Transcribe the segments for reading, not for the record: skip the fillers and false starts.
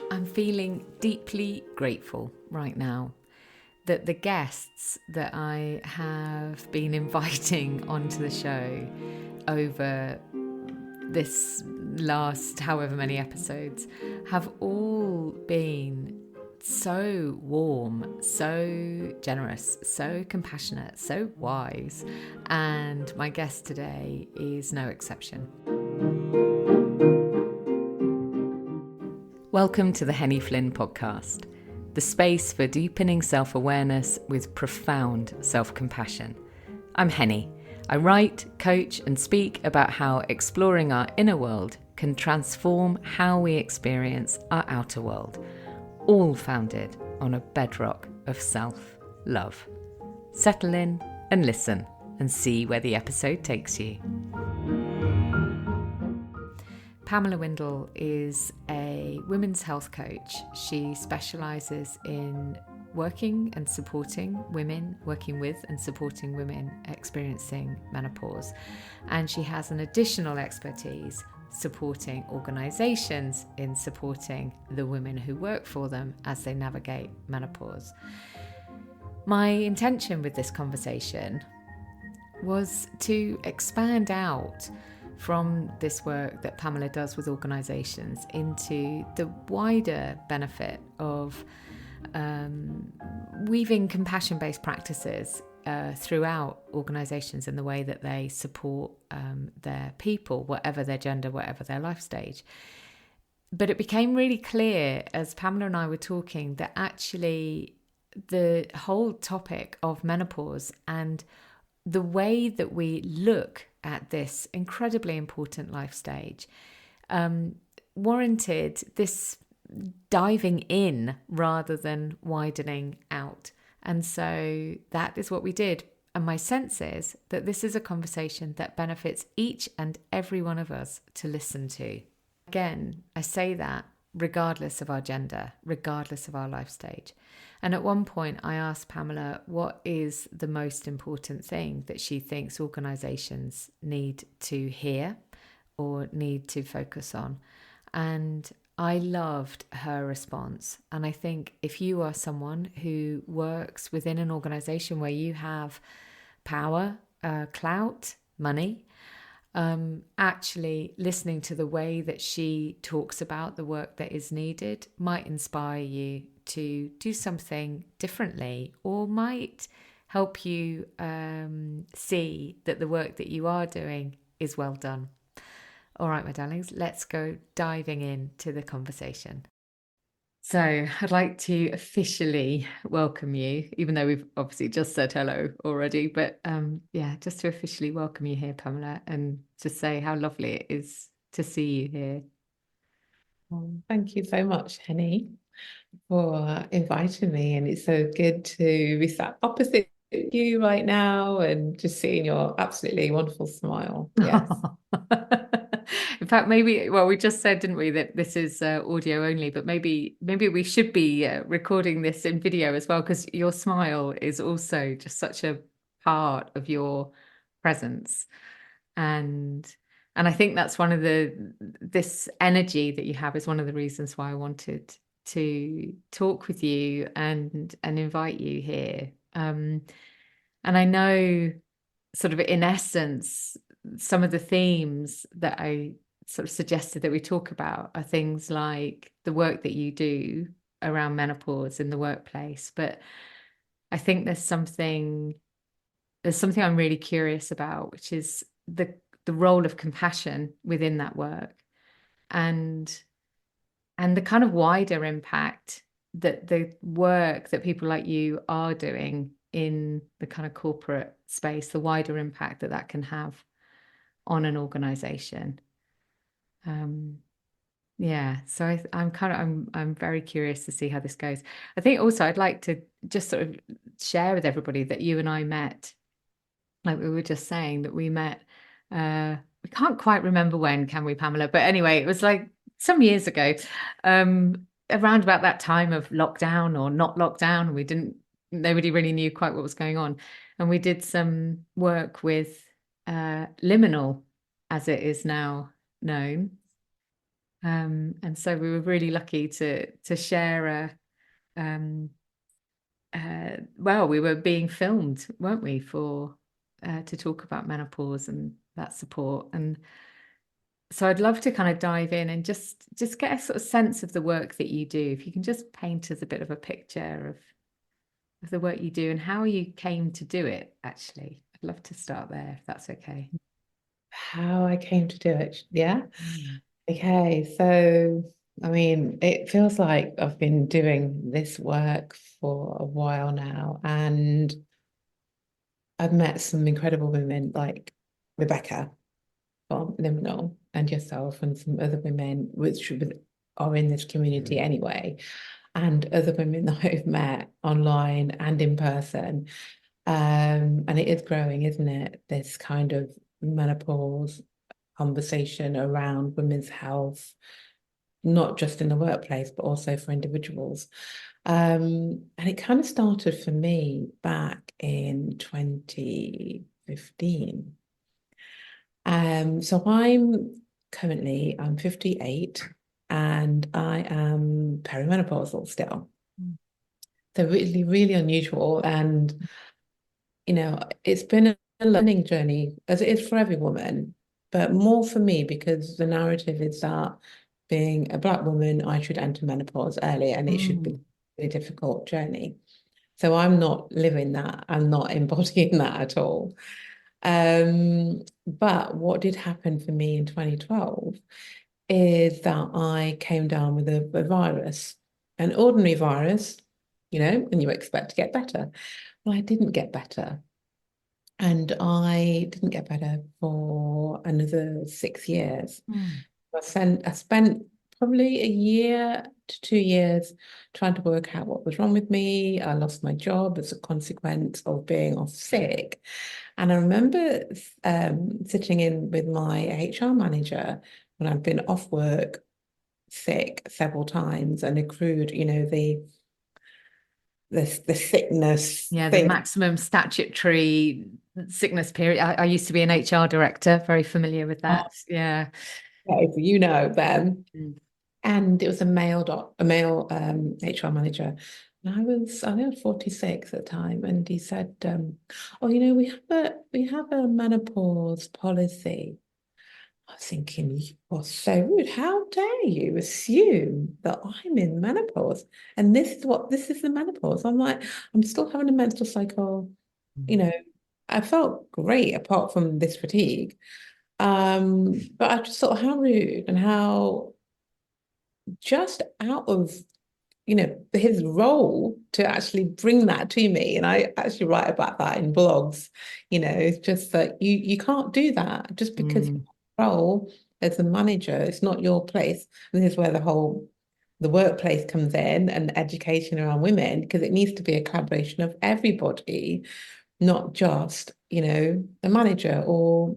I'm feeling deeply grateful right now that the guests that I have been inviting onto the show over this last however many episodes have all been so warm, so generous, so compassionate, so wise, and my guest today is no exception. Welcome to the Henny Flynn podcast, the space for deepening self-awareness with profound self-compassion. I'm Henny. I write, coach, and speak about how exploring our inner world can transform how we experience our outer world, all founded on a bedrock of self-love. Settle in and listen and see where the episode takes you. Pamela Windle is a women's health coach. She specialises in working and supporting women, working with and supporting women experiencing menopause. And she has an additional expertise supporting organisations in supporting the women who work for them as they navigate menopause. My intention with this conversation was to expand out from this work that Pamela does with organisations into the wider benefit of weaving compassion-based practices throughout organisations in the way that they support their people, whatever their gender, whatever their life stage. But it became really clear as Pamela and I were talking that actually the whole topic of menopause and the way that we look at this incredibly important life stage warranted this diving in rather than widening out. And so that is what we did. And my sense is that this is a conversation that benefits each and every one of us to listen to. Again, I say that regardless of our gender, regardless of our life stage. And at one point I asked Pamela what is the most important thing that she thinks organisations need to hear or need to focus on. And I loved her response. And I think if you are someone who works within an organisation where you have power, clout, money, actually listening to the way that she talks about the work that is needed might inspire you to do something differently, or might help you see that the work that you are doing is well done. All right, my darlings, let's go diving into the conversation. So I'd like to officially welcome you, even though we've obviously just said hello already, but just to officially welcome you here, Pamela, and to say how lovely it is to see you here. Thank you so much, Henny, for inviting me. And it's so good to be sat opposite you right now and just seeing your absolutely wonderful smile. Yes. In fact, we just said, didn't we, that this is audio only, but maybe we should be recording this in video as well, because your smile is also just such a part of your presence. And I think that's one of this energy that you have is one of the reasons why I wanted to talk with you and invite you here. And I know sort of in essence, some of the themes that I sort of suggested that we talk about are things like the work that you do around menopause in the workplace. But I think there's something I'm really curious about, which is the role of compassion within that work and the kind of wider impact that the work that people like you are doing in the kind of corporate space, the wider impact that can have on an organization. So I'm very curious to see how this goes. I think also I'd like to just sort of share with everybody that you and I met, like we were just saying, that we met, we can't quite remember when, can we, Pamela? But anyway, it was like some years ago, around about that time of lockdown or not lockdown. Nobody really knew quite what was going on. And we did some work with liminal, as it is now known. And so we were really lucky to share well, we were being filmed, weren't we, for to talk about menopause and that support. And so I'd love to kind of dive in and just get a sort of sense of the work that you do. If you can just paint us a bit of a picture of the work you do and how you came to do it, actually. I'd love to start there, if that's okay. How I came to do it. Yeah. Mm. Okay. So, I mean, it feels like I've been doing this work for a while now, and I've met some incredible women like Rebecca from Liminal and yourself and some other women are in this community anyway, and other women that I've met online and in person. And it is growing, isn't it? This kind of menopause conversation around women's health, not just in the workplace, but also for individuals. And it kind of started for me back in 2015. So I'm 58 and I am perimenopausal still. Mm. So really, really unusual. And, it's been a learning journey as it is for every woman, but more for me because the narrative is that being a Black woman, I should enter menopause early and it should be Mm. a difficult journey. So I'm not living that. I'm not embodying that at all. But what did happen for me in 2012 is that I came down with a virus, an ordinary virus, and you expect to get better. Well, I didn't get better. And I didn't get better for another 6 years. Mm. I spent probably a year to 2 years trying to work out what was wrong with me. I lost my job as a consequence of being off sick. And I remember sitting in with my HR manager when I'd been off work sick several times and accrued, the sickness Yeah, the thing. maximum statutory sickness period. I used to be an HR director, very familiar with that. Yeah. Okay, so you know them. Mm. And it was a male HR manager. And I think I was 46 at the time, and he said, "Oh, we have a menopause policy." I was thinking, you are so rude. How dare you assume that I'm in menopause? And this is the menopause. I'm like, I'm still having a menstrual cycle. You Mm. know, I felt great apart from this fatigue. But I just thought how rude and how just out of his role to actually bring that to me. And I actually write about that in blogs. It's just that you can't do that just because Mm. your role as a manager, it's not your place. And this is where the workplace comes in and education around women, because it needs to be a collaboration of everybody, not just, a manager or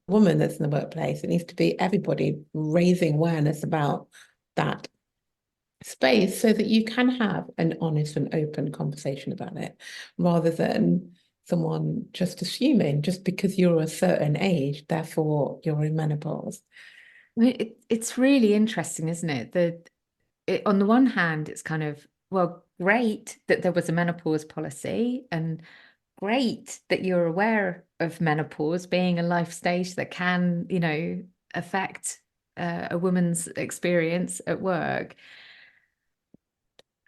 woman that's in the workplace. It needs to be everybody raising awareness about that space so that you can have an honest and open conversation about it rather than someone just assuming just because you're a certain age, therefore you're in menopause. I mean, it's really interesting, isn't it? On the one hand, it's kind of, well, great that there was a menopause policy and great that you're aware of menopause being a life stage that can, affect a woman's experience at work.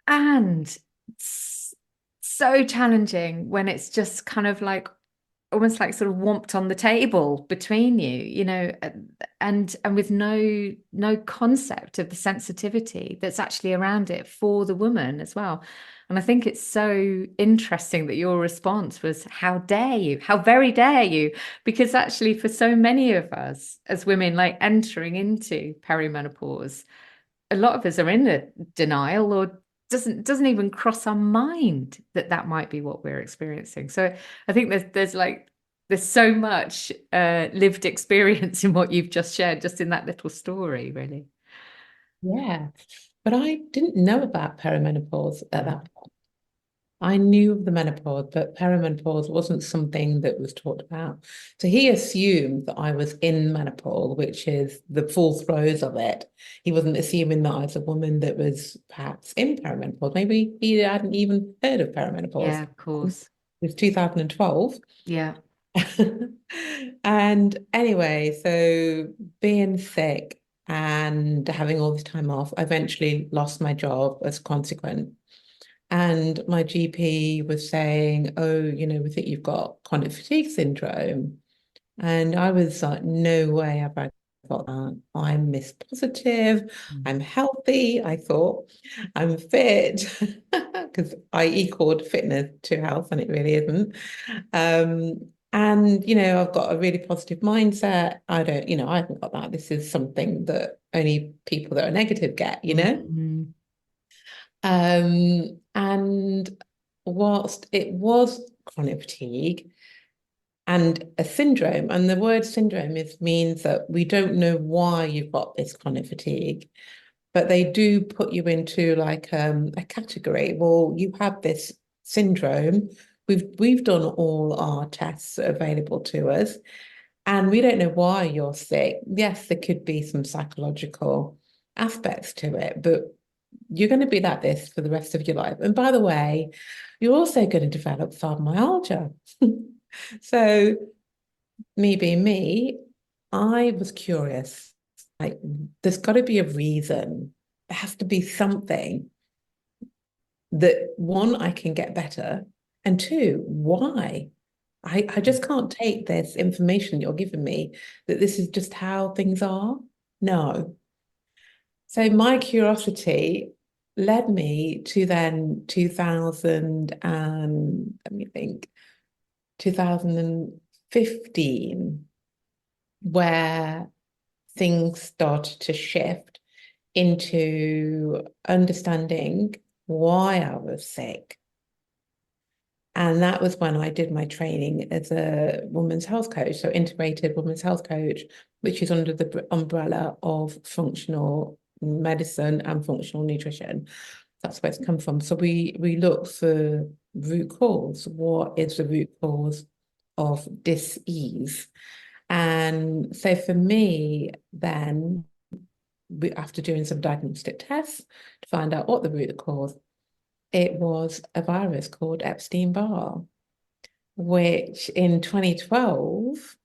And it's so challenging when it's just kind of like almost like sort of womped on the table between you, and with no concept of the sensitivity that's actually around it for the woman as well. And I think it's so interesting that your response was, how dare you? How very dare you? Because actually, for so many of us as women, like entering into perimenopause, a lot of us are in a denial or doesn't even cross our mind that that might be what we're experiencing. So I think there's so much lived experience in what you've just shared, just in that little story, really. Yeah. But I didn't know about perimenopause at Mm. that point. I knew of the menopause, but perimenopause wasn't something that was talked about. So he assumed that I was in menopause, which is the full throes of it. He wasn't assuming that I was a woman that was perhaps in perimenopause. Maybe he hadn't even heard of perimenopause. Yeah, of It course. was 2012. Yeah. And anyway, so being sick and having all this time off, I eventually lost my job as a consequence. And my GP was saying, oh, we think you've got chronic fatigue syndrome. And I was like, no way have I got that. I'm Miss Positive. Mm. I'm healthy. I thought I'm fit because I equaled fitness to health, and it really isn't. And I've got a really positive mindset. I haven't got that. This is something that only people that are negative get. Mm. And whilst it was chronic fatigue and a syndrome, and the word syndrome means that we don't know why you've got this chronic fatigue, but they do put you into like a category. Well, you have this syndrome. We've done all our tests available to us, and we don't know why you're sick. Yes, there could be some psychological aspects to it, but you're going to be like this for the rest of your life. And by the way, you're also going to develop fibromyalgia. So, me being me, I was curious. Like, there's got to be a reason. There has to be something that one, I can get better, and two, why? I just can't take this information you're giving me that this is just how things are. No. So my curiosity led me to then 2000 and let me think, 2015, where things started to shift into understanding why I was sick. And that was when I did my training as a women's health coach, so integrated women's health coach, which is under the umbrella of functional medicine and functional nutrition. That's where it's come from. So we look for root cause. What is the root cause of dis-ease? And so for me, then, after doing some diagnostic tests to find out what the root cause, it was a virus called Epstein-Barr, which in 2012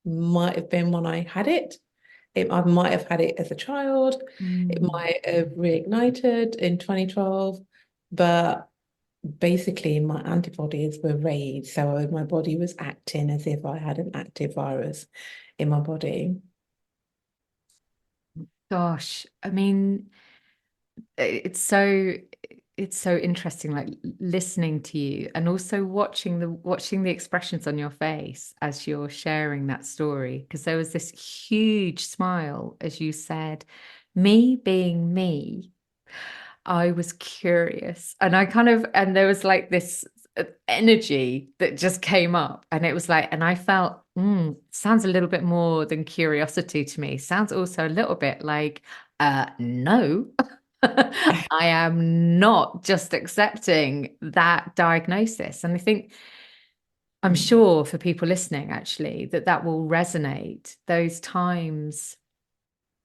might have been when I had it. I might have had it as a child. It Mm. might have reignited in 2012, but basically my antibodies were raised. So my body was acting as if I had an active virus in my body. Gosh, I mean, it's so it's so interesting, like listening to you and also watching the expressions on your face as you're sharing that story. Because there was this huge smile as you said, me being me. I was curious and and there was like this energy that just came up and it was like, and I felt, sounds a little bit more than curiosity to me. Sounds also a little bit like, no, I am not just accepting that diagnosis. And I think, I'm sure for people listening, actually, that will resonate. Those times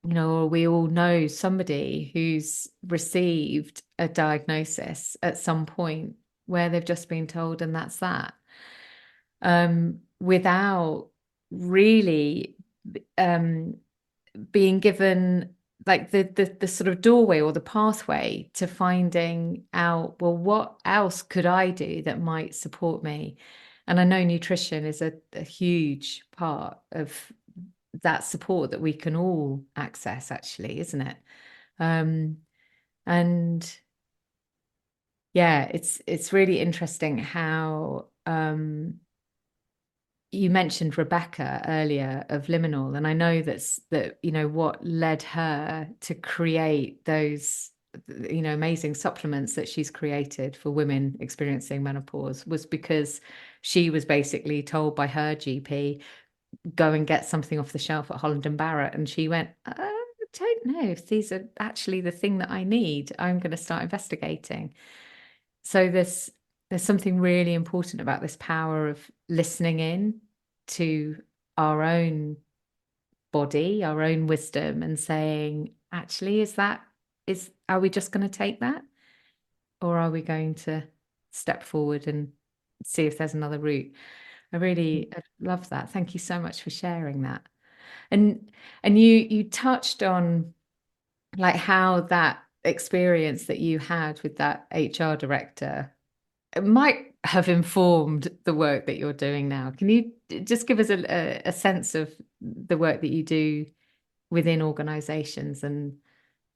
we all know somebody who's received a diagnosis at some point where they've just been told, and that's that, without really um, being given like the sort of doorway or the pathway to finding out, well, what else could I do that might support me? And I know nutrition is a huge part of that support that we can all access, actually, isn't it? Um, and yeah, it's really interesting how you mentioned Rebecca earlier of Liminal, and I know that what led her to create those amazing supplements that she's created for women experiencing menopause was because she was basically told by her GP, go and get something off the shelf at Holland and Barrett. And she went, I don't know if these are actually the thing that I need. I'm going to start investigating. So there's something really important about this power of listening in to our own body, our own wisdom, and saying, actually, are we just going to take that? Or are we going to step forward and see if there's another route? I love that. Thank you so much for sharing that. And you touched on like how that experience that you had with that HR director might have informed the work that you're doing now. Can you just give us a sense of the work that you do within organizations and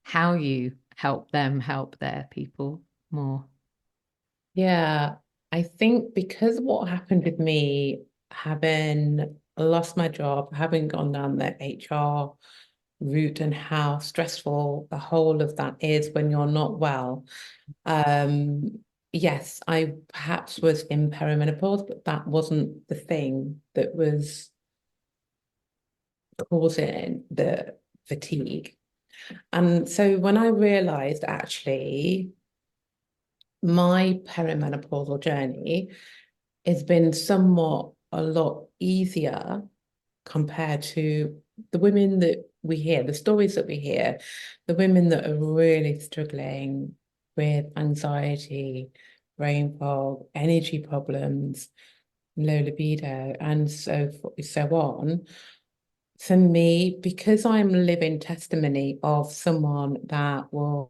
how you help them help their people more? Yeah, I think because what happened with me, having lost my job, having gone down the HR route and how stressful the whole of that is when you're not well. Yes, I perhaps was in perimenopause, but that wasn't the thing that was causing the fatigue. And so when I realized actually my perimenopausal journey has been somewhat a lot easier compared to the women that we hear, the stories that we hear, the women that are really struggling with anxiety, brain fog, energy problems, low libido, and so on. For me, because I'm living testimony of someone that was,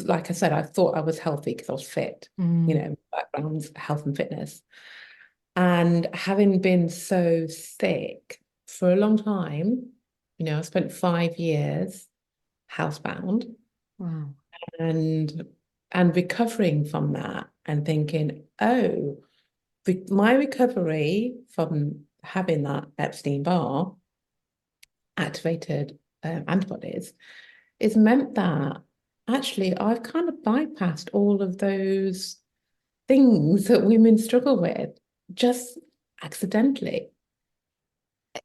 like I said, I thought I was healthy because I was fit, Mm, background's health and fitness. And having been so sick for a long time, I spent 5 years housebound wow. and recovering from that and thinking, oh, my recovery from having that Epstein-Barr activated antibodies is meant that actually I've kind of bypassed all of those things that women struggle with just accidentally.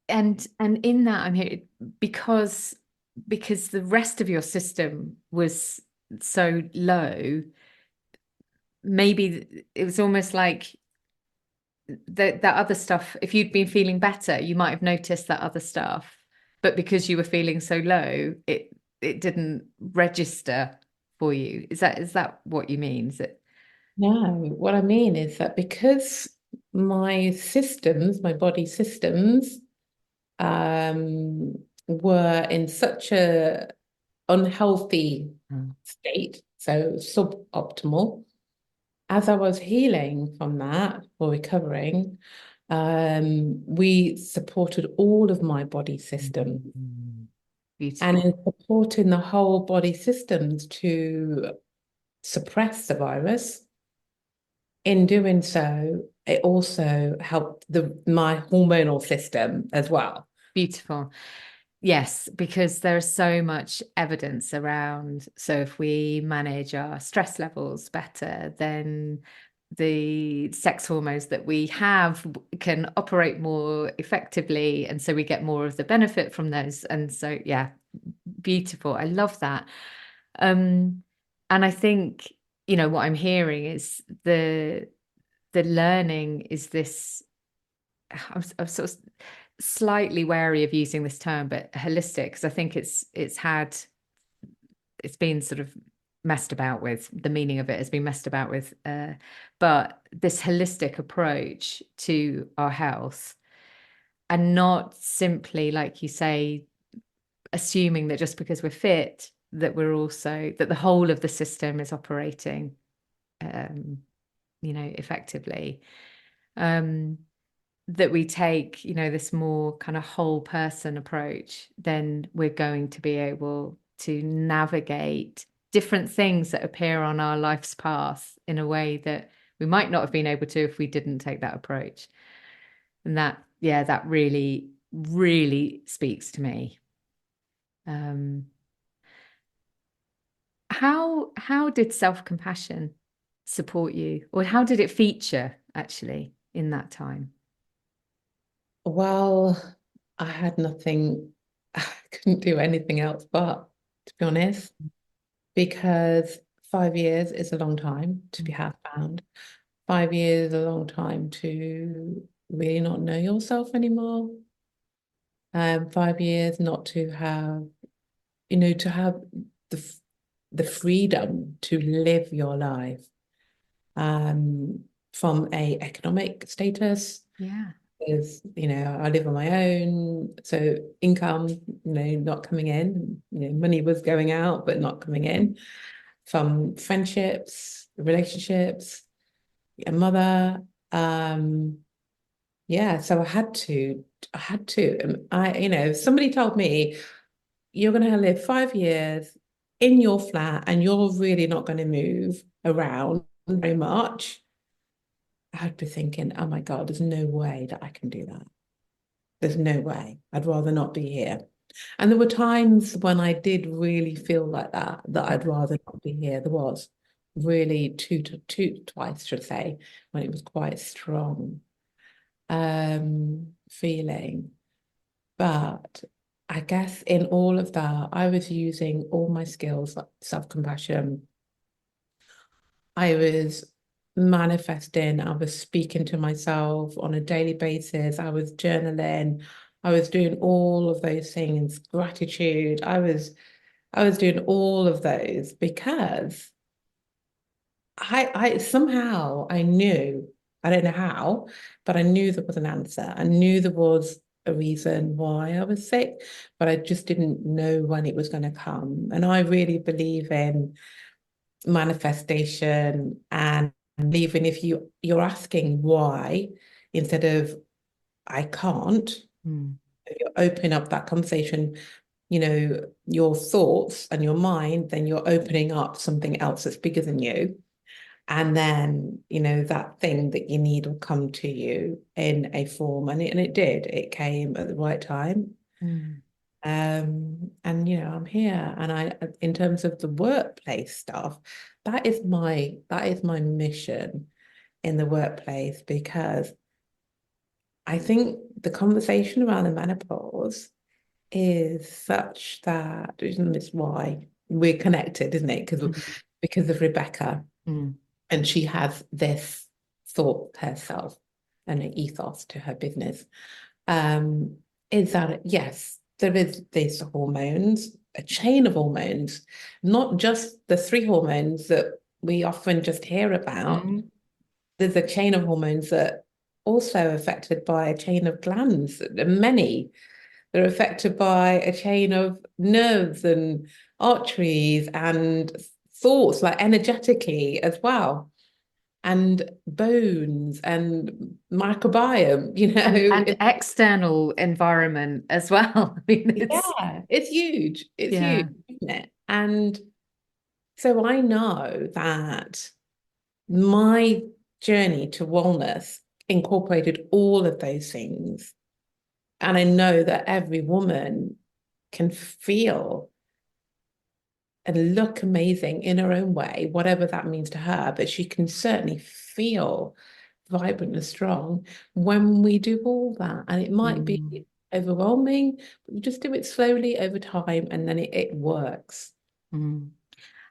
And in that, I'm here because the rest of your system was so low, maybe it was almost like that other stuff, if you'd been feeling better, you might have noticed that other stuff. But because you were feeling so low, it didn't register for you. Is that what you mean? Is it? No, what I mean is that because my body systems, were in such a unhealthy Mm. state, so suboptimal, as I was healing from that or recovering, we supported all of my body system. Mm. And Beautiful. in supporting the whole body systems to suppress the virus, in doing so, it also helped my hormonal system as well. Beautiful. Yes, because there's so much evidence around. So if we manage our stress levels better, then the sex hormones that we have can operate more effectively. And so we get more of the benefit from those. And so, yeah, beautiful. I love that. Um, and I think, what I'm hearing is the learning is this. I'm sort of slightly wary of using this term, but holistic, because I think it's been sort of messed about with. The meaning of it has been messed about with. But this holistic approach to our health, and not simply, like you say, assuming that just because we're fit, that the whole of the system is operating, um, effectively. Um, that we take, this more kind of whole person approach, then we're going to be able to navigate different things that appear on our life's path in a way that we might not have been able to if we didn't take that approach. And that really, really speaks to me. Um, how did self-compassion support you, or how did it feature actually in that time? Well, I had nothing, I couldn't do anything else but, to be honest, because 5 years is a long time to be Mm. housebound. 5 years is a long time to really not know yourself anymore. 5 years not to have, to have the the freedom to live your life from a economic status. Yeah. Is, I live on my own, so income, not coming in, money was going out, but not coming in, from friendships, relationships, a mother. Yeah, so if somebody told me you're going to live 5 years in your flat and you're really not going to move around very much, I'd be thinking, oh my God, there's no way that I can do that. There's no way. I'd rather not be here. And there were times when I did really feel like that I'd rather not be here. There was really twice, should say, when it was quite strong feeling. But I guess in all of that, I was using all my skills, like self-compassion. I was manifesting, I was speaking to myself on a daily basis, I was journaling, I was doing all of those things, gratitude. I was doing all of those because I somehow I knew, I don't know how, but I knew there was an answer. I knew there was a reason why I was sick, but I just didn't know when it was going to come. And I really believe in manifestation, and even if you're asking why instead of I can't, Mm. you open up that conversation, your thoughts and your mind, then you're opening up something else that's bigger than you. And then, that thing that you need will come to you in a form. And it did. It came at the right time. Mm. I'm here. And in terms of the workplace stuff, that is my mission in the workplace, because I think the conversation around the menopause is such that, isn't this why we're connected, isn't it? Mm. Because of Rebecca, Mm. and she has this thought herself and an ethos to her business. Um, is that yes, there is these hormones, a chain of hormones, not just the three hormones that we often just hear about. Mm. There's a chain of hormones that also affected by a chain of glands, many. They're affected by a chain of nerves and arteries and thoughts, like energetically as well, and bones and microbiome, And external environment as well. I mean, Yeah, it's huge. It's huge, yeah. isn't it? And so I know that my journey to wellness incorporated all of those things. And I know that every woman can feel and look amazing in her own way, whatever that means to her, but she can certainly feel vibrant and strong when we do all that. And it might be Mm. overwhelming, but we just do it slowly over time, and then it works. Mm.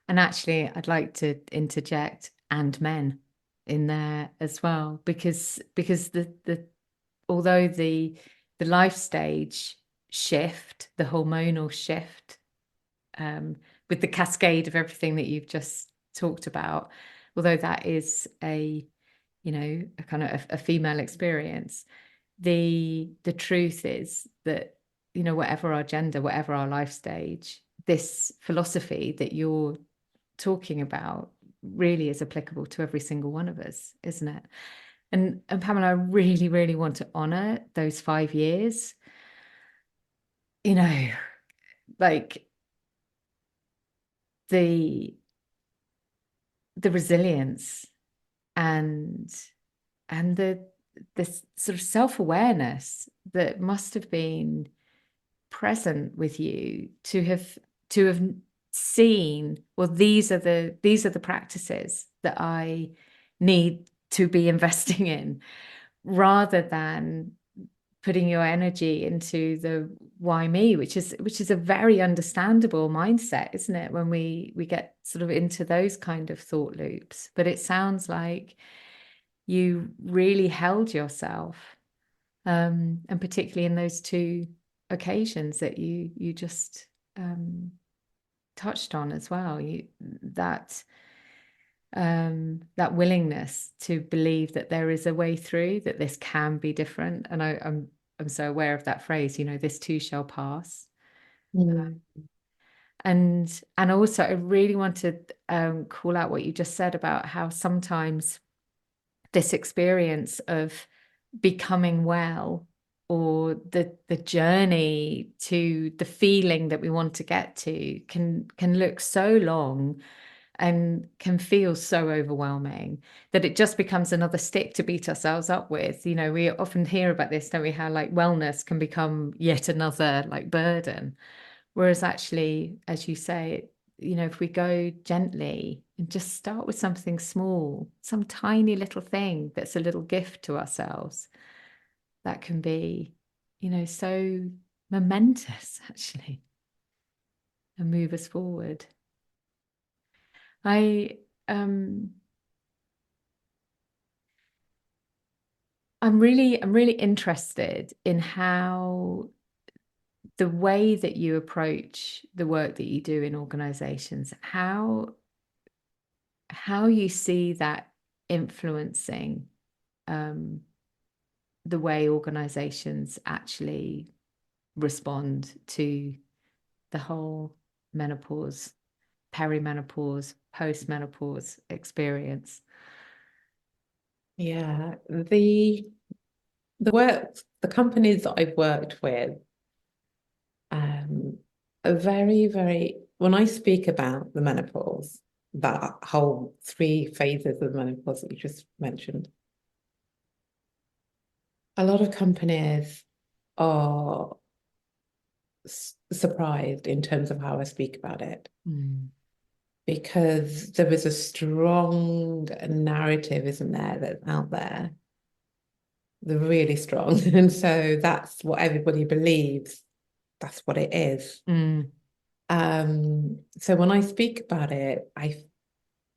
And actually, I'd like to interject and men in there as well, because the although the life stage shift, the hormonal shift, with the cascade of everything that you've just talked about, although that is a kind of a female experience, the truth is that, whatever our gender, whatever our life stage, this philosophy that you're talking about really is applicable to every single one of us, isn't it? And Pamela, I really, really want to honor those 5 years, you know, like the the resilience and the this sort of self-awareness that must have been present with you to have seen, well, these are the practices that I need to be investing in, rather than putting your energy into the why me, which is a very understandable mindset, isn't it, when we get sort of into those kind of thought loops. But it sounds like you really held yourself, and particularly in those two occasions that you just touched on as well, that willingness to believe that there is a way through, that this can be different. And I'm so aware of that phrase, this too shall pass. Mm. And also I really want to call out what you just said about how sometimes this experience of becoming well, or the journey to the feeling that we want to get to, can look so long and can feel so overwhelming that it just becomes another stick to beat ourselves up with. We often hear about this, don't we? How like wellness can become yet another like burden. Whereas actually, as you say, if we go gently and just start with something small, some tiny little thing that's a little gift to ourselves, that can be, so momentous actually, and move us forward. I um I'm really interested in how the way that you approach the work that you do in organizations, how you see that influencing um, the way organizations actually respond to the whole menopause, perimenopause, postmenopause experience. Yeah, the companies that I've worked with, are very, very, when I speak about the menopause, that whole three phases of menopause that you just mentioned, a lot of companies are surprised in terms of how I speak about it, Mm. because there is a strong narrative, isn't there, that's out there. They're really strong. And so that's what everybody believes. That's what it is. Mm. So when I speak about it,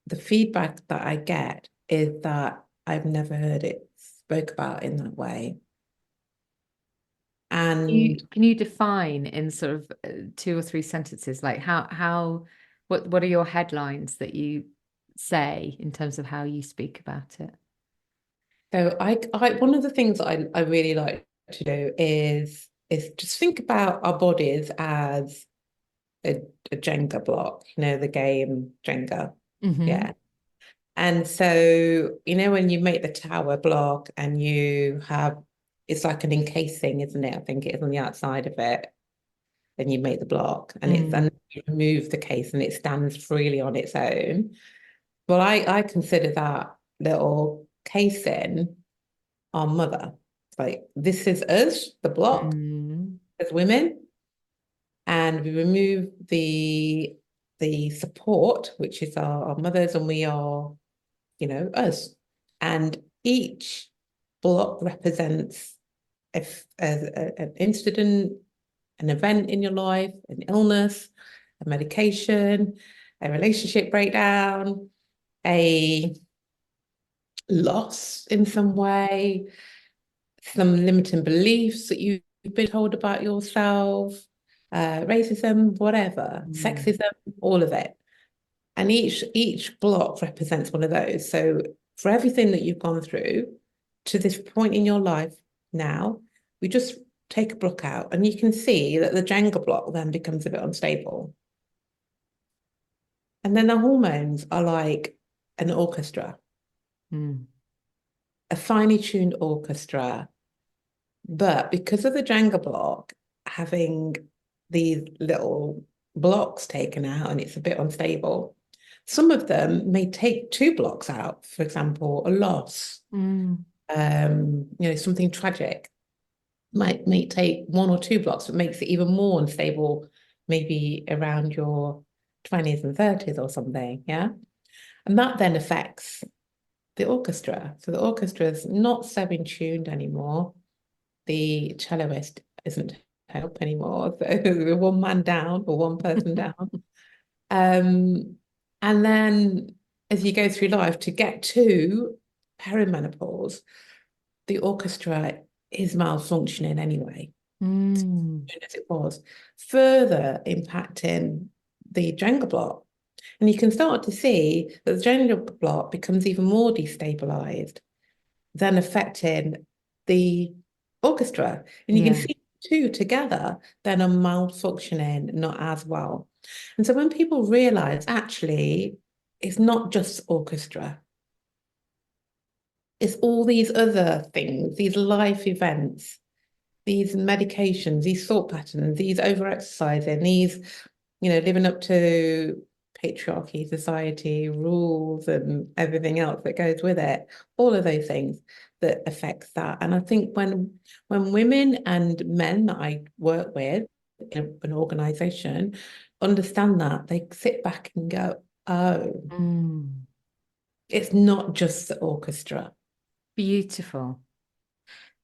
the feedback that I get is that I've never heard it spoke about in that way. And Can you define in sort of two or three sentences, like what are your headlines that you say in terms of how you speak about it? so I one of the things that I really like to do is just think about our bodies as a Jenga block, the game Jenga. Mm-hmm. Yeah. And so, when you make the tower block and it's like an encasing, isn't it? I think it is on the outside of it. Then you make the block and Mm. you remove the case and it stands freely on its own. Well, I consider that little casing our mother. It's like, this is us, the block, Mm. as women, and we remove the support, which is our mothers, and we are, us. And each block represents an incident, an event in your life, an illness, a medication, a relationship breakdown, a loss in some way, some limiting beliefs that you've been told about yourself, racism, whatever, Mm. sexism, all of it. And each block represents one of those. So for everything that you've gone through to this point in your life now, we just take a block out and you can see that the Jenga block then becomes a bit unstable. And then the hormones are like an orchestra, Mm. a finely tuned orchestra. But because of the Jenga block having these little blocks taken out and it's a bit unstable, some of them may take two blocks out, for example, a loss, Mm. something tragic may take one or two blocks, but makes it even more unstable, maybe around your 20s and 30s or something. Yeah. And that then affects the orchestra. So the orchestra is not so in tuned anymore. the celloist isn't help anymore. So we're one man down or one person down. Um, and then as you go through life to get to perimenopause, the orchestra is malfunctioning anyway, Mm, as it was, further impacting the Jenga block. And you can start to see that the Jenga block becomes even more destabilized, then affecting the orchestra. And you can yeah. see two together then are malfunctioning not as well. And so when people realize actually it's not just orchestra, it's all these other things, these life events, these medications, these thought patterns, these overexercising, these, living up to patriarchy, society, rules, and everything else that goes with it, all of those things that affects that. And I think when women and men that I work with in an organization understand that, they sit back and go, oh, Mm. it's not just the orchestra. Beautiful.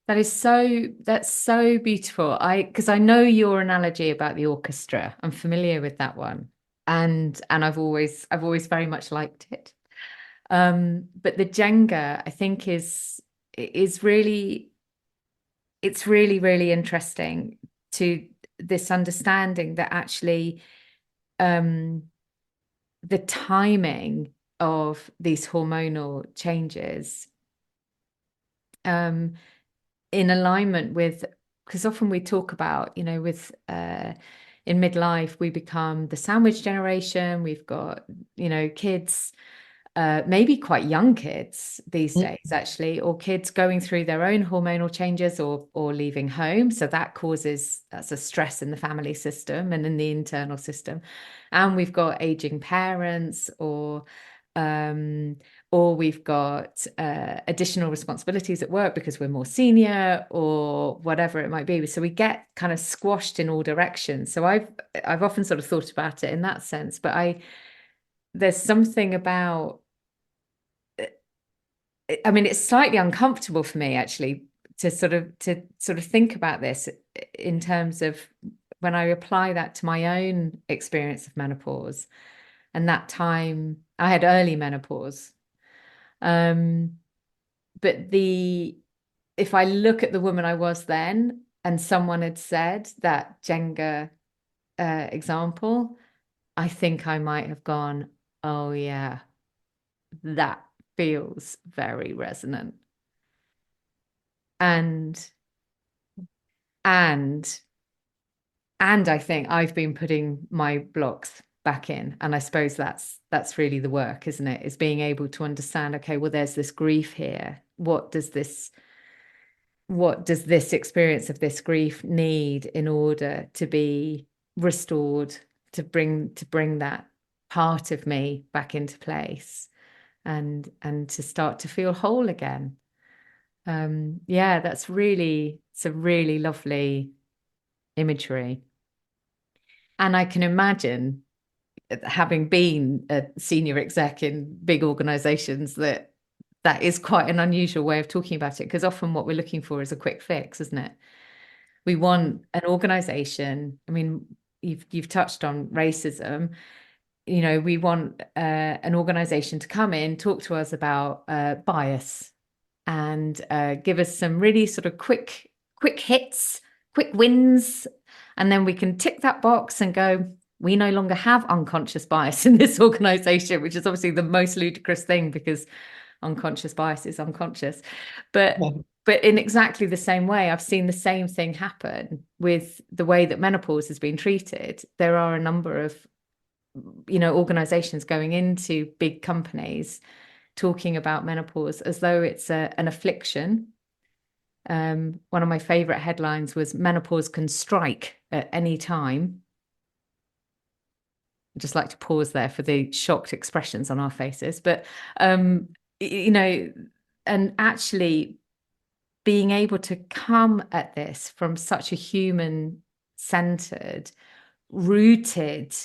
That's so beautiful. Because I know your analogy about the orchestra. I'm familiar with that one. And I've always very much liked it. But the Jenga, I think is really it's really, really interesting to this understanding that actually um the timing of these hormonal changes um in alignment with, because often we talk about, with in midlife, we become the sandwich generation. We've got, kids, maybe quite young kids these Mm. days, actually, or kids going through their own hormonal changes or leaving home. So that's a stress in the family system and in the internal system. And we've got aging parents um, or we've got additional responsibilities at work because we're more senior or whatever it might be. So we get kind of squashed in all directions. So I've often sort of thought about it in that sense, but there's something about, I mean, it's slightly uncomfortable for me actually to sort of think about this in terms of when I apply that to my own experience of menopause. And that time I had early menopause. Um, but if I look at the woman I was then and someone had said that Jenga example, I think I might have gone, oh yeah, that feels very resonant. And and and I think I've been putting my blocks back in. And I suppose that's really the work, isn't it? Is being able to understand, okay, well, there's this grief here. What does this experience of this grief need in order to be restored, to bring that part of me back into place and to start to feel whole again. Yeah, it's a really lovely imagery. And I can imagine, having been a senior exec in big organizations, that is quite an unusual way of talking about it, because often what we're looking for is a quick fix, isn't it? We want an organization. I mean, you've touched on racism. We want an organization to come in, talk to us about bias, and give us some really sort of quick hits, quick wins, and then we can tick that box and go, we no longer have unconscious bias in this organization, which is obviously the most ludicrous thing, because unconscious bias is unconscious. But Yeah. but in exactly the same way, I've seen the same thing happen with the way that menopause has been treated. There are a number of, organizations going into big companies talking about menopause as though it's an affliction. One of my favorite headlines was, menopause can strike at any time. I'd just like to pause there for the shocked expressions on our faces. But, you know, and actually being able to come at this from such a human centered, rooted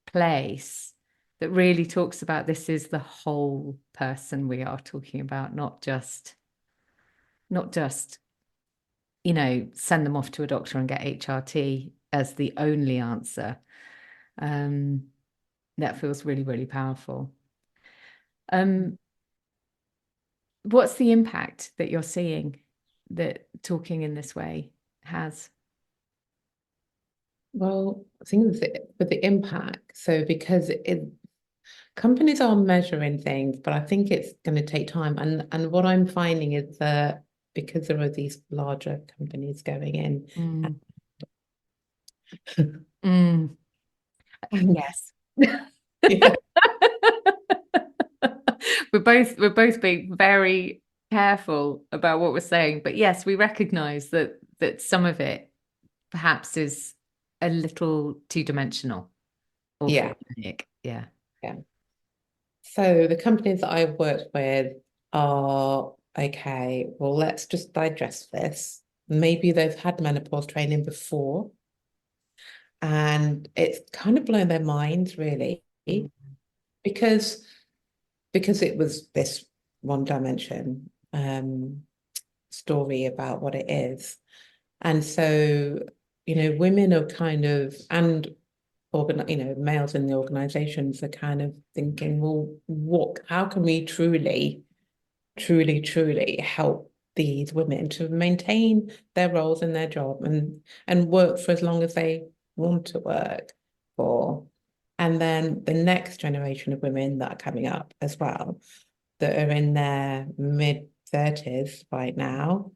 place that really talks about, this is the whole person we are talking about, not just send them off to a doctor and get HRT as the only answer. That feels really, really powerful. What's the impact that you're seeing that talking in this way has? Well, I think with the impact, so because companies are measuring things, but I think it's going to take time. And what I'm finding is that because there are these larger companies going in, Mm. Mm. and Yes. yeah, We're both being very careful about what we're saying, but yes, we recognize that some of it perhaps is a little two-dimensional or yeah, formulaic. Yeah. yeah. So the companies that I've worked with are okay. Well, let's just digest this. Maybe they've had menopause training before, and it's kind of blown their minds, really, Mm. because it was this one dimension story about what it is. And so, women are kind of, and males in the organizations are kind of thinking, well, how can we truly, truly, truly help these women to maintain their roles in their job and work for as long as they want to work for. And then the next generation of women that are coming up as well, that are in their mid-30s right now,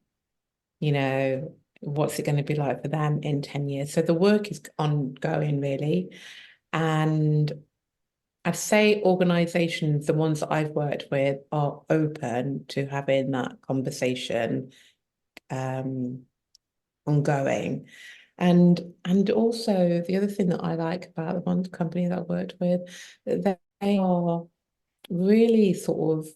what's it going to be like for them in 10 years? So the work is ongoing, really. And I'd say organizations, the ones that I've worked with, are open to having that conversation ongoing. And also the other thing that I like about the one company that I worked with, they are really sort of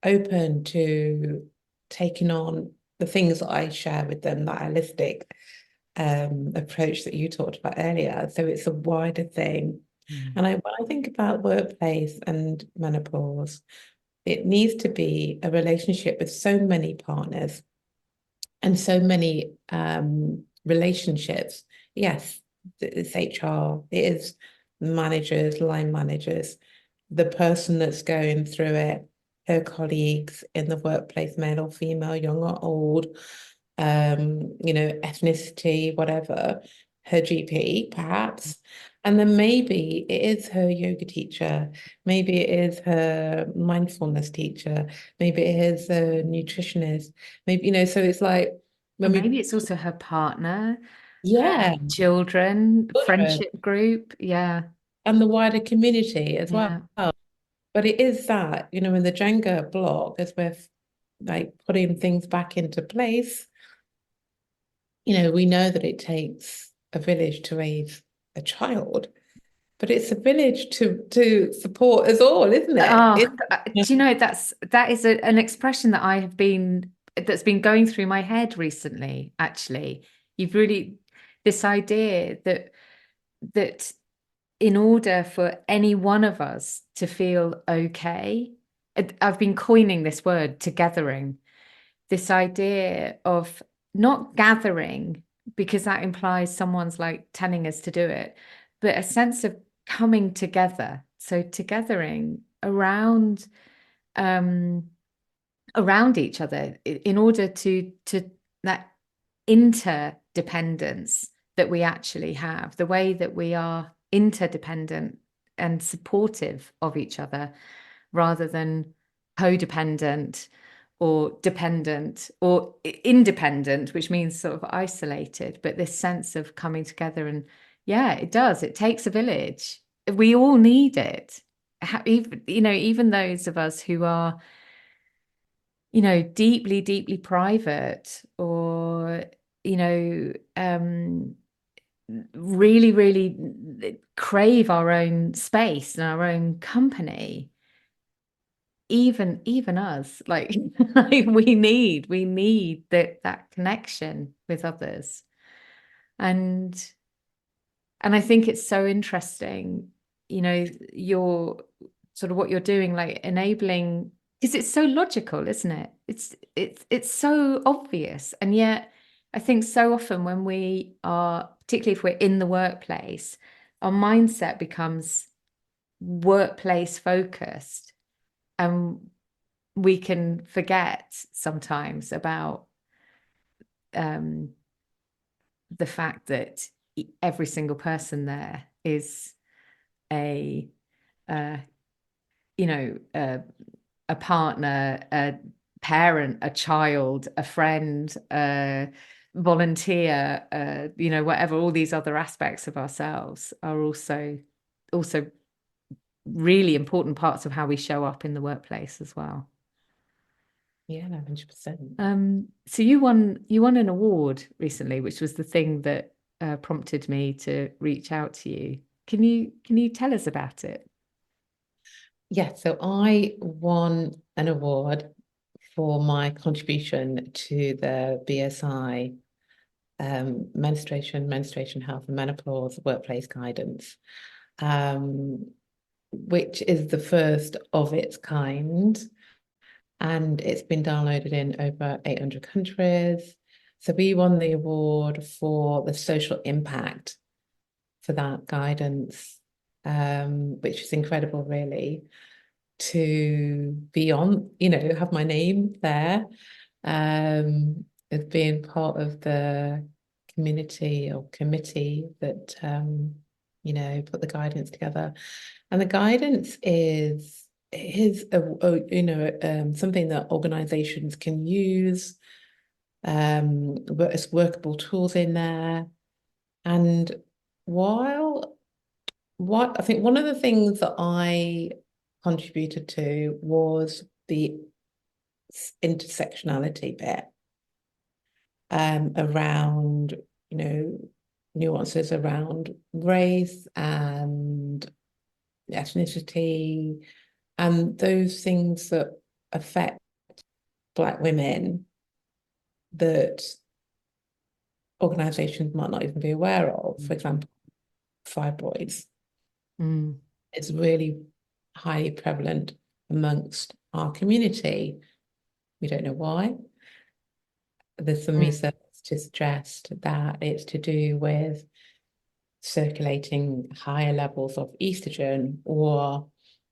open to taking on the things that I share with them, that holistic approach that you talked about earlier. So it's a wider thing. Mm. And when I think about workplace and menopause, it needs to be a relationship with so many partners and so many relationships. Yes, it's HR, it is managers, line managers, the person that's going through it, her colleagues in the workplace, male or female, young or old, ethnicity, whatever, her GP, perhaps. And then maybe it is her yoga teacher, maybe it is her mindfulness teacher, maybe it is a nutritionist, maybe, so it's like when And we, maybe it's also her partner, yeah, children, children friendship group. Yeah. and the wider community as well. Yeah. But it is that, in the Jenga block, as we're like putting things back into place, we know that it takes a village to raise a child, but it's a village to support us all, isn't it? Oh, do you know that is an expression that's been going through my head recently, actually. You've really this idea that in order for any one of us to feel okay, I've been coining this word togethering, this idea of not gathering because that implies someone's like telling us to do it, but a sense of coming together. So togethering um around each other in order to that interdependence that we actually have, the way that we are interdependent and supportive of each other rather than codependent or dependent or independent, which means sort of isolated, but this sense of coming together. And yeah, it does. It takes a village. We all need it. Even those of us who are, deeply, deeply private or, really, really crave our own space and our own company. Even us, like, like we need that connection with others. And I think it's so interesting, your sort of what you're doing, like enabling, because it's so logical, isn't it? It's so obvious, and yet I think so often when we are, particularly if we're in the workplace, our mindset becomes workplace focused, and we can forget sometimes about um, the fact that every single person there is a uh, you know a partner, a parent, a child, a friend, a volunteer, whatever. All these other aspects of ourselves are also really important parts of how we show up in the workplace as well. Yeah, 100%. So you won an award recently, which was the thing that prompted me to reach out to you. Can you tell us about it? Yeah, so I won an award for my contribution to the BSI menstruation health and menopause workplace guidance, um, which is the first of its kind. And it's been downloaded in over 800 countries. So we won the award for the social impact for that guidance, which is incredible, really, to be on, have my name there, as being part of the community or committee that, put the guidance together. And the guidance is something that organizations can use. But it's workable tools in there. And while what I think one of the things that I contributed to was the intersectionality bit, around, nuances around race and ethnicity and those things that affect Black women that organizations might not even be aware of. For example, fibroids. Mm. It's really highly prevalent amongst our community. We don't know why. There's some Mm. research to suggest that it's to do with circulating higher levels of estrogen or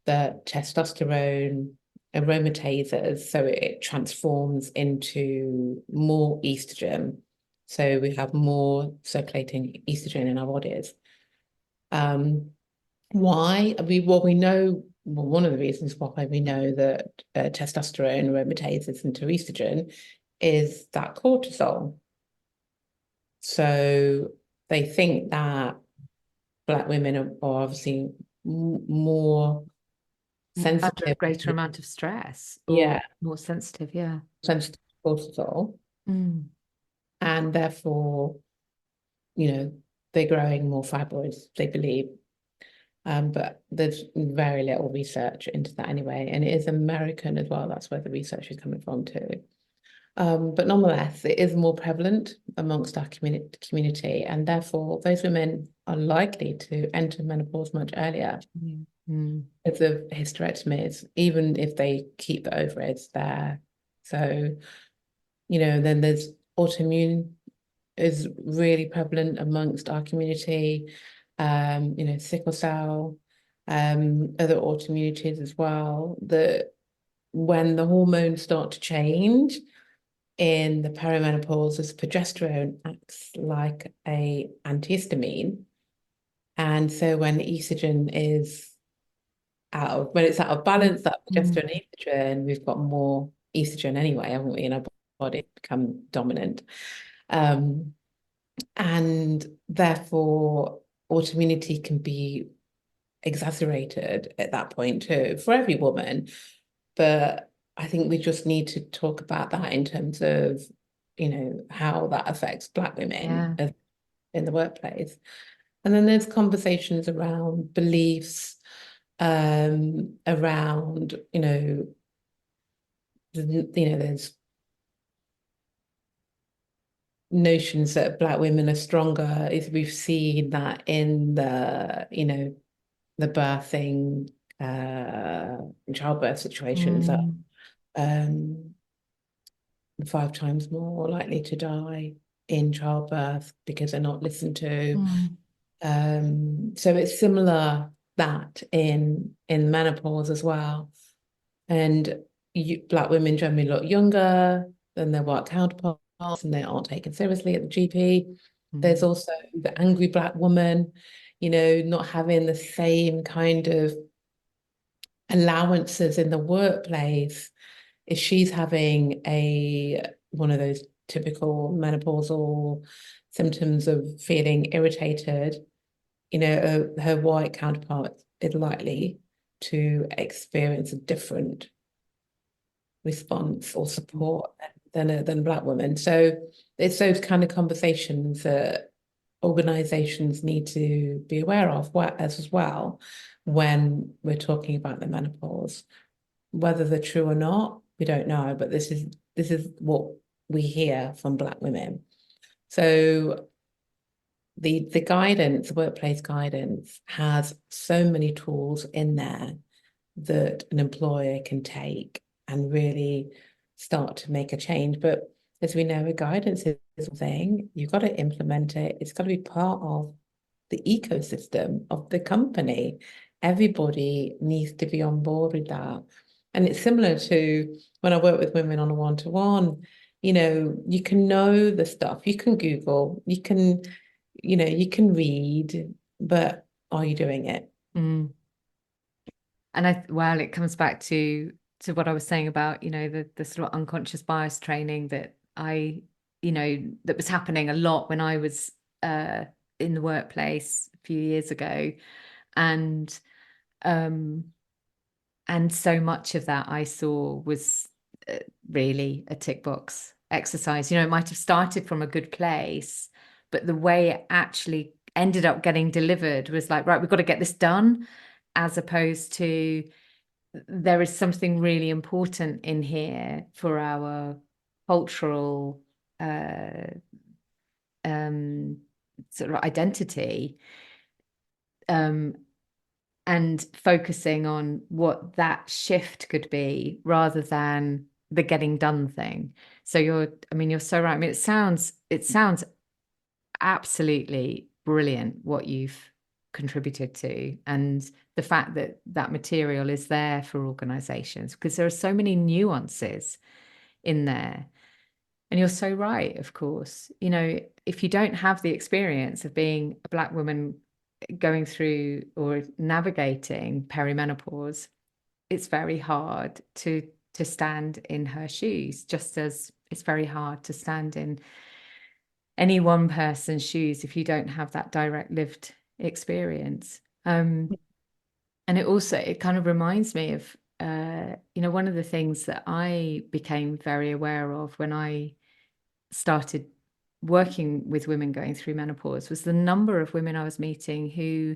the testosterone aromatases, so it transforms into more estrogen. So we have more circulating estrogen in our bodies. Why? We know, well, one of the reasons why we know that testosterone aromatases into estrogen is that cortisol. So they think that Black women are obviously more Under a sensitive, greater amount of stress or yeah, more sensitive, yeah. sensitive to cortisol, Mm. and therefore, they're growing more fibroids, they believe. But there's very little research into that anyway, and it is American as well. That's where the research is coming from too. But nonetheless, it is more prevalent amongst our community, and therefore those women are likely to enter menopause much earlier Mm. Mm. because of hysterectomies, even if they keep the ovaries there. So, then there's autoimmune is really prevalent amongst our community, sickle cell, other autoimmunities as well, that when the hormones start to change in the perimenopause, as progesterone acts like a antihistamine. And so when estrogen is when it's out of balance, that Mm. progesterone estrogen, we've got more estrogen anyway, haven't we, in our body become dominant. Um, and therefore autoimmunity can be exaggerated at that point too for every woman. But I think we just need to talk about that in terms of, how that affects Black women Yeah. in the workplace. And then there's conversations around beliefs, around, there's notions that Black women are stronger. Is we've seen that in the birthing, childbirth situations that Mm. um 5 times more likely to die in childbirth because they're not listened to. Mm. So it's similar that in menopause as well. And Black women generally look younger than their white counterparts, and they aren't taken seriously at the GP. There's Mm. also the angry Black woman, not having the same kind of allowances in the workplace. If she's having one of those typical menopausal symptoms of feeling irritated, her white counterpart is likely to experience a different response or support than a Black woman. So it's those kind of conversations that organizations need to be aware of as well when we're talking about the menopause. Whether they're true or not, we don't know, but this is what we hear from Black women. So the guidance, the workplace guidance, has so many tools in there that an employer can take and really start to make a change. But as we know, guidance is one thing. You've got to implement it. It's got to be part of the ecosystem of the company. Everybody needs to be on board with that. And it's similar to when I work with women on a one-to-one, you can know the stuff, you can Google, you can read, but are you doing it? Mm. And well, it comes back to what I was saying about, the sort of unconscious bias training that that was happening a lot when I was in the workplace a few years ago. And um and so much of that I saw was really a tick box exercise. It might have started from a good place, but the way it actually ended up getting delivered was like, right, we've got to get this done, as opposed to there is something really important in here for our cultural um, sort of identity, um, and focusing on what that shift could be rather than the getting done thing. So you're so right. I mean, it sounds absolutely brilliant what you've contributed to, and the fact that that material is there for organizations, because there are so many nuances in there. And you're so right, of course. If you don't have the experience of being a Black woman going through or navigating perimenopause, it's very hard to stand in her shoes, just as it's very hard to stand in any one person's shoes if you don't have that direct lived experience. And it kind of reminds me of one of the things that I became very aware of when I started working with women going through menopause was the number of women I was meeting who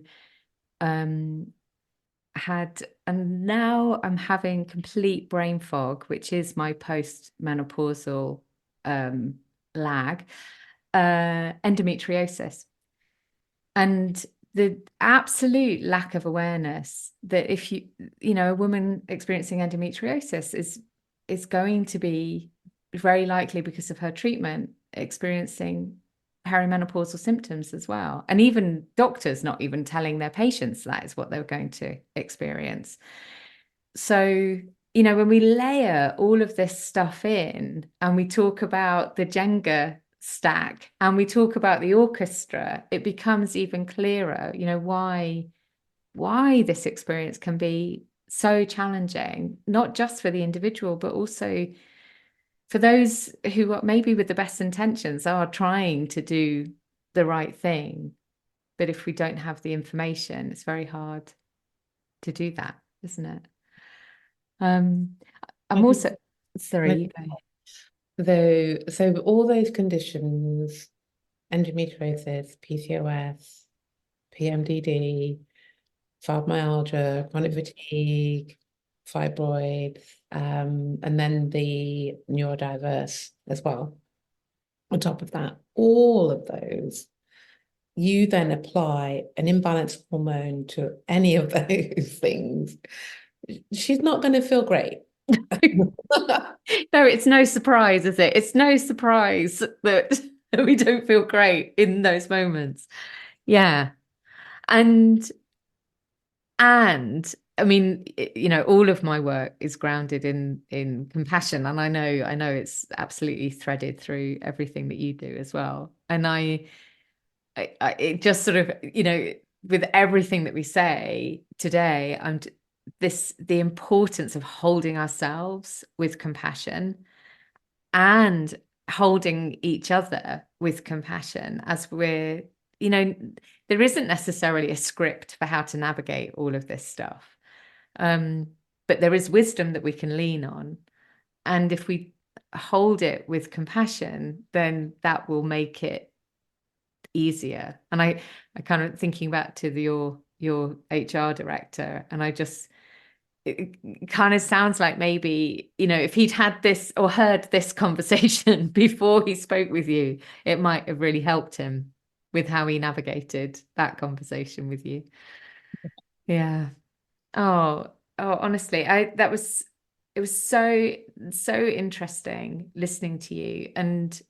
um, and now I'm having complete brain fog, which is my post-menopausal lag, endometriosis. And the absolute lack of awareness that if a woman experiencing endometriosis is going to be very likely, because of her treatment, experiencing perimenopausal symptoms as well. And even doctors not even telling their patients that is what they're going to experience. So, when we layer all of this stuff in and we talk about the Jenga stack and we talk about the orchestra, it becomes even clearer, why this experience can be so challenging, not just for the individual, but also for those who are maybe with the best intentions are trying to do the right thing. But if we don't have the information, it's very hard to do that, isn't it? Um, I'm Like also sorry, you go. so all those conditions, endometriosis, PCOS, PMDD, fibromyalgia, chronic fatigue, fibroids, and then the neurodiverse as well. On top of that, all of those, you then apply an imbalanced hormone to any of those things, she's not going to feel great. No, it's no surprise, is it? It's no surprise that We don't feel great in those moments. Yeah. And I mean, all of my work is grounded in compassion, and I know it's absolutely threaded through everything that you do as well. And it just sort of, with everything that we say today, the importance of holding ourselves with compassion and holding each other with compassion as you know, there isn't necessarily a script for how to navigate all of this stuff. Um, but there is wisdom that we can lean on. And if we hold it with compassion, then that will make it easier. And I kind of thinking back to your HR director, and it kind of sounds like maybe, if he'd had this or heard this conversation before he spoke with you, it might have really helped him with how he navigated that conversation with you. Yeah. Oh, honestly, it was so interesting listening to you. And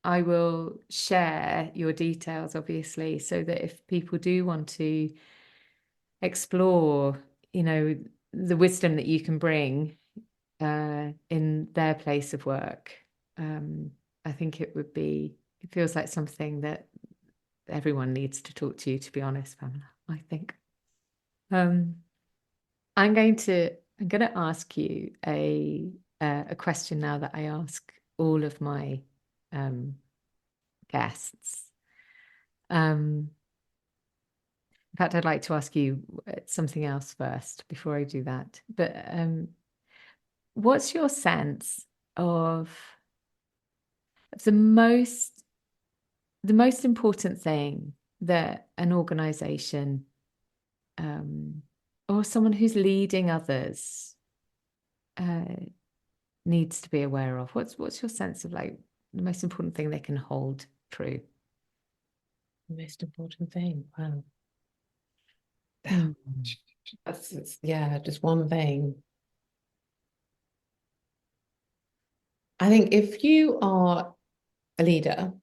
I will share your details, obviously, so that if people do want to explore, the wisdom that you can bring in their place of work, I think it feels like something that everyone needs to talk to you, to be honest, Pamela, I think. Um, I'm going to ask you a question now that I ask all of my um, guests. In fact, I'd like to ask you something else first before I do that. But what's your sense of the most important thing that an organization or someone who's leading others uh, needs to be aware of? What's your sense of like the most important thing they can hold true? The most important thing. Wow. Mm. Yeah, just one thing. I think if you are a leader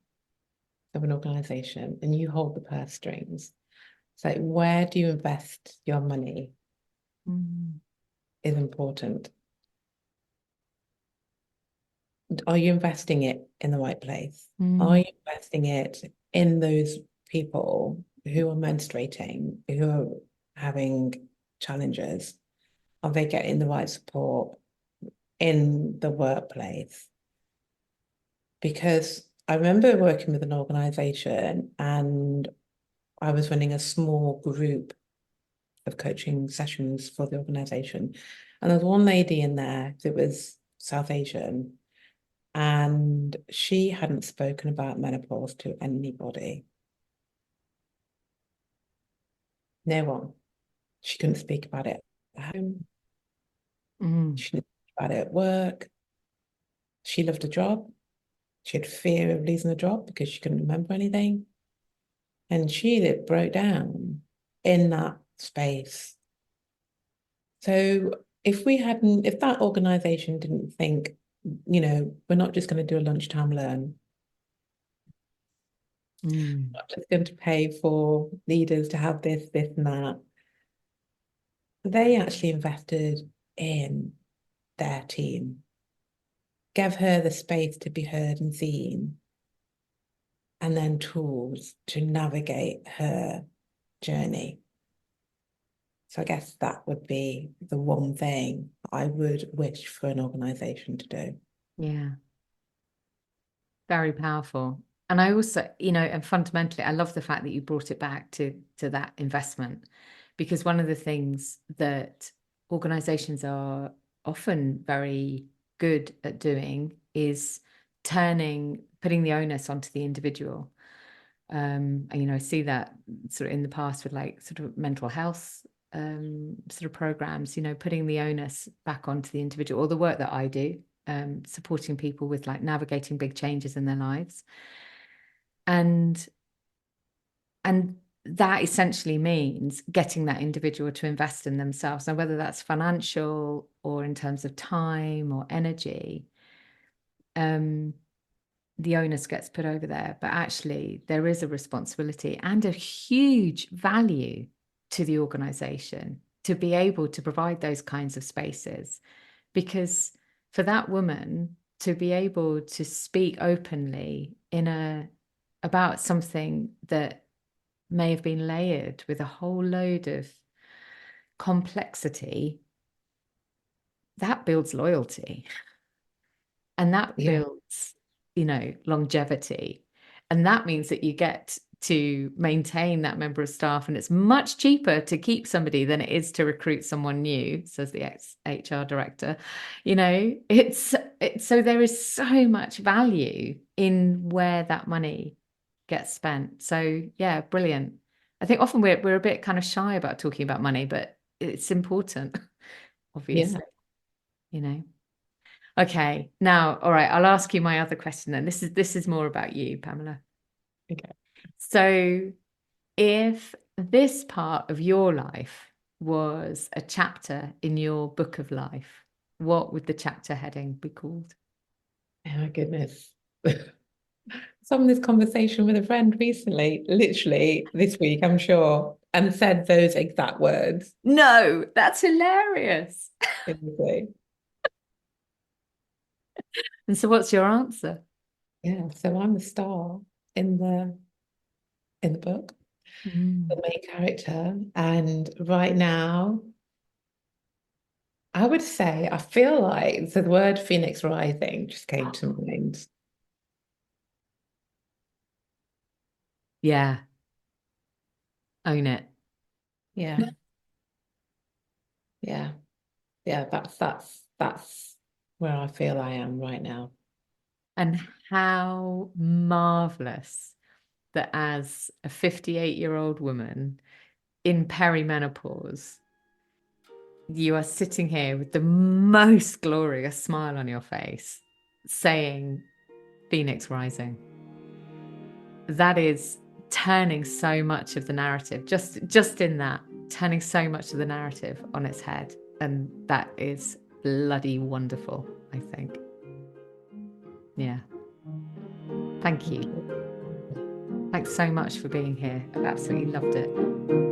of an organization and you hold the purse strings, it's like, where do you invest your money Mm. is important. Are you investing it in the right place? Are Mm. you investing it in those people who are menstruating, who are having challenges? Are they getting the right support in the workplace? Because I remember working with an organization and I was running a small group of coaching sessions for the organization. And there was one lady in there that was South Asian, and she hadn't spoken about menopause to anybody. No one. She couldn't speak about it at home. Mm. She didn't speak about it at work. She loved a job. She had fear of losing the job because she couldn't remember anything. And she broke down in that space. So if that organization didn't think, we're not just going to do a lunchtime learn, Mm. not just going to pay for leaders to have this, and that, they actually invested in their team, gave her the space to be heard and seen, and then tools to navigate her journey. So I guess that would be the one thing I would wish for an organization to do. Yeah. Very powerful. And I also, and fundamentally, I love the fact that you brought it back to that investment, because one of the things that organizations are often very good at doing is putting the onus onto the individual. And I see that sort of in the past with like sort of mental health sort of programs, putting the onus back onto the individual, or the work that I do, supporting people with like navigating big changes in their lives. And and that essentially means getting that individual to invest in themselves. Now, whether that's financial or in terms of time or energy, um, the onus gets put over there, but actually there is a responsibility and a huge value to the organization to be able to provide those kinds of spaces. Because for that woman to be able to speak openly about something that may have been layered with a whole load of complexity, that builds loyalty. And that Yeah. builds, longevity. And that means that you get to maintain that member of staff. And it's much cheaper to keep somebody than it is to recruit someone new, says the ex-HR director. It's so there is so much value in where that money gets spent. So yeah, brilliant. I think often we're a bit kind of shy about talking about money, but it's important, Yeah. obviously, you know. Okay, now, all right, I'll ask you my other question then. This is more about you, Pamela. Okay. So, if this part of your life was a chapter in your book of life, what would the chapter heading be called? Oh my goodness. Some of this conversation with a friend recently, literally this week, I'm sure, and said those exact words. No, that's hilarious. Basically. And so, what's your answer? Yeah, so I'm the star in the book, the Mm. main character, and right now, I would say I feel like the word Phoenix Rising just came to mind. Yeah, own it. Yeah, yeah, yeah. That's where I feel I am right now. And how marvelous that as a 58-year-old woman in perimenopause, you are sitting here with the most glorious smile on your face saying Phoenix Rising. That is turning so much of the narrative, just in that, turning so much of the narrative on its head. And that is bloody wonderful, I think. Yeah. Thank Thank you. you. Thanks so much for being here. I've absolutely loved it.